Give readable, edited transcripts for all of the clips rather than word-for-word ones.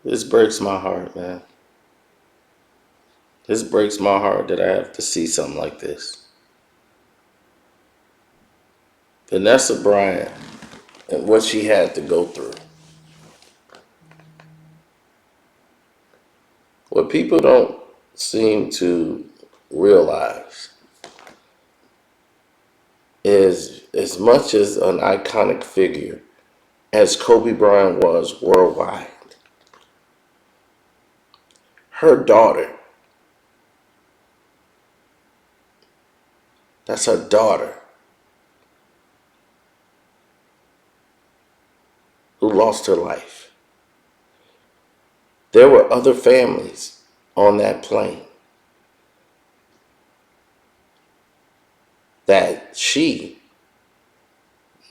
This breaks my heart, man. This breaks my heart that I have to see something like this. Vanessa Bryant and what she had to go through. What people don't seem to realize is, as much as an iconic figure as Kobe Bryant was worldwide, her daughter, that's her daughter, who lost her life. There were other families on that plane that she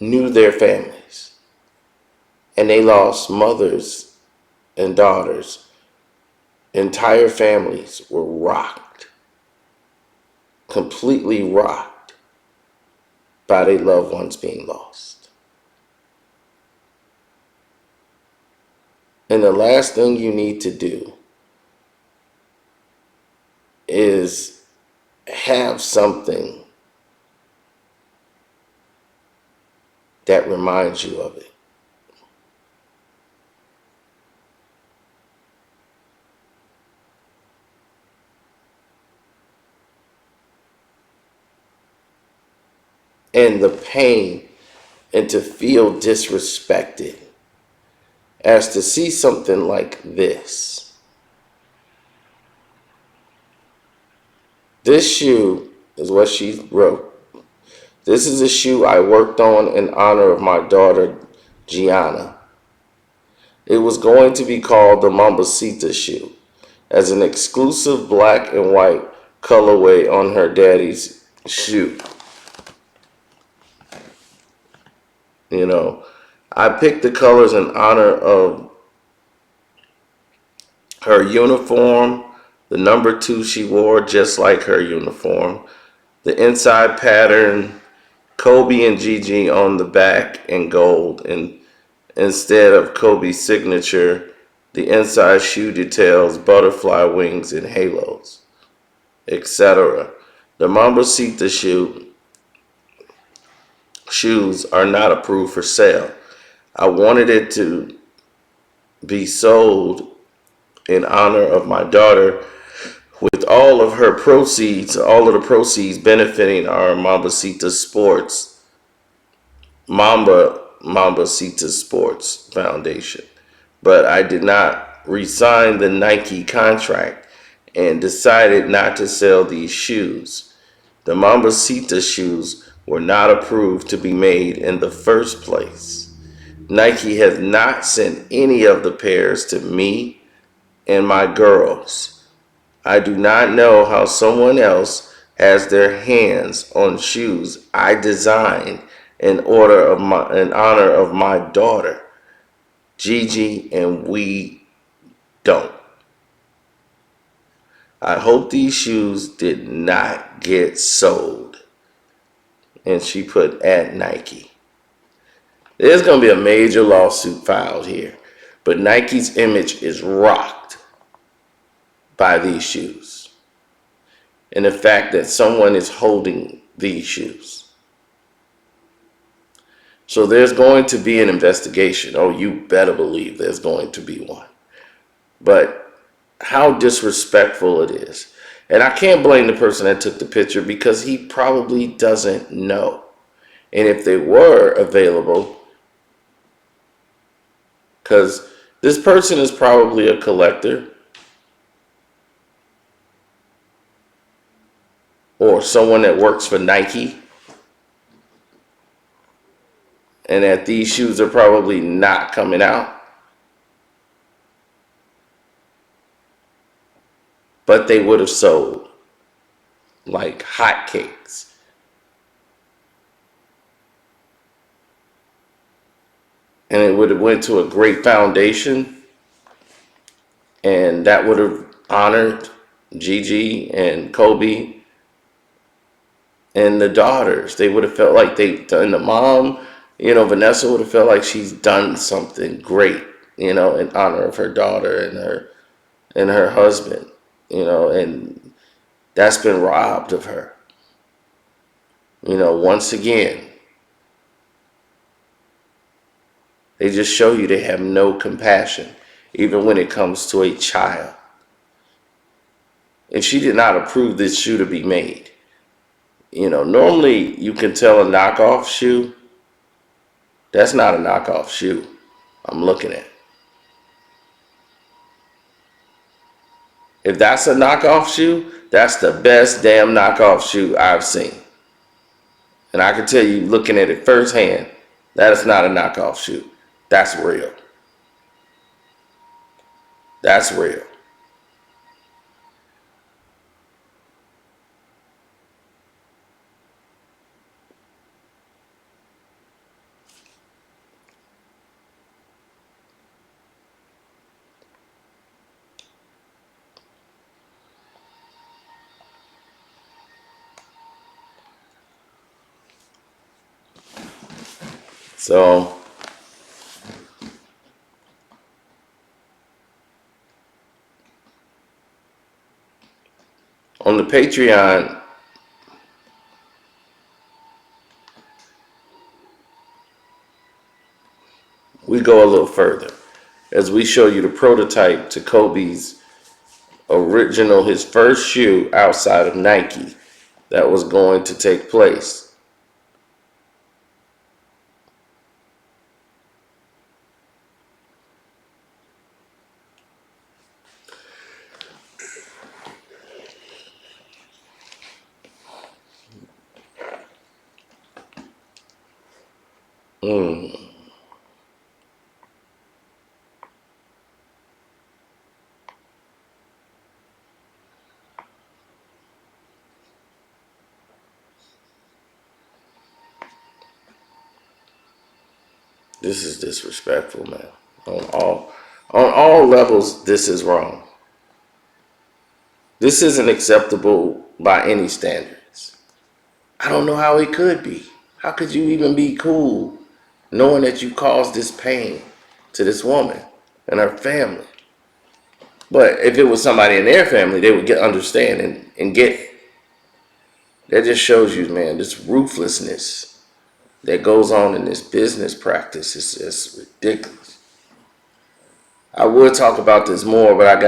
knew their families, and they lost mothers and daughters. Entire families were rocked, completely rocked by their loved ones being lost. And the last thing you need to do is have something that reminds you of it. And the pain, and to feel disrespected, as to see something like this. This shoe is what she wrote. This is a shoe I worked on in honor of my daughter, Gianna. It was going to be called the Mambasita shoe, as an exclusive black and white colorway on her daddy's shoe. You know, I picked the colors in honor of her uniform, the number 2 she wore just like her uniform, the inside pattern, Kobe and Gigi on the back in gold, and instead of Kobe's signature, the inside shoe details butterfly wings and halos, etc. The Mambasita shoes are not approved for sale. I wanted it to be sold in honor of my daughter, with all of the proceeds benefiting our Mambasita Sports Foundation. But I did not re-sign the Nike contract and decided not to sell these shoes. The Mambasita shoes were not approved to be made in the first place. Nike has not sent any of the pairs to me and my girls. I do not know how someone else has their hands on shoes I designed in honor of my daughter, Gigi, and we don't. I hope these shoes did not get sold. And she put at Nike. There's going to be a major lawsuit filed here, but Nike's image is rocked by these shoes and the fact that someone is holding these shoes. So there's going to be an investigation. Oh, you better believe there's going to be one. But how disrespectful it is. And I can't blame the person that took the picture, because he probably doesn't know. And if they were available, because this person is probably a collector or someone that works for Nike, and that these shoes are probably not coming out, but they would have sold like hotcakes. And it would have went to a great foundation, and that would have honored Gigi and Kobe and the daughters. They would have felt like and the mom, Vanessa would have felt like she's done something great in honor of her daughter and her husband, and that's been robbed of her. Once again, they just show you they have no compassion, even when it comes to a child. And she did not approve this shoe to be made. Normally you can tell a knockoff shoe. That's not a knockoff shoe I'm looking at. If that's a knockoff shoe, that's the best damn knockoff shoe I've seen. And I can tell you, looking at it firsthand, that is not a knockoff shoe. That's real. That's real. So, on the Patreon, we go a little further as we show you the prototype to Kobe's original, his first shoe outside of Nike that was going to take place. This is disrespectful, man. On all levels, this is wrong. This isn't acceptable by any standards. I don't know how it could be. How could you even be cool knowing that you caused this pain to this woman and her family? But if it was somebody in their family, they would understand and get it. That just shows you, man, this ruthlessness that goes on in this business practice is just ridiculous. I would talk about this more, but I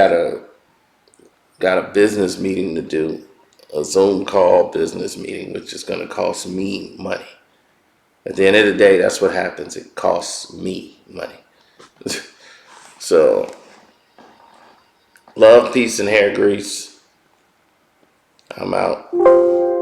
got a business meeting to do, a Zoom call business meeting, which is going to cost me money. At the end of the day, that's what happens. It costs me money. So, love, peace, and hair grease. I'm out.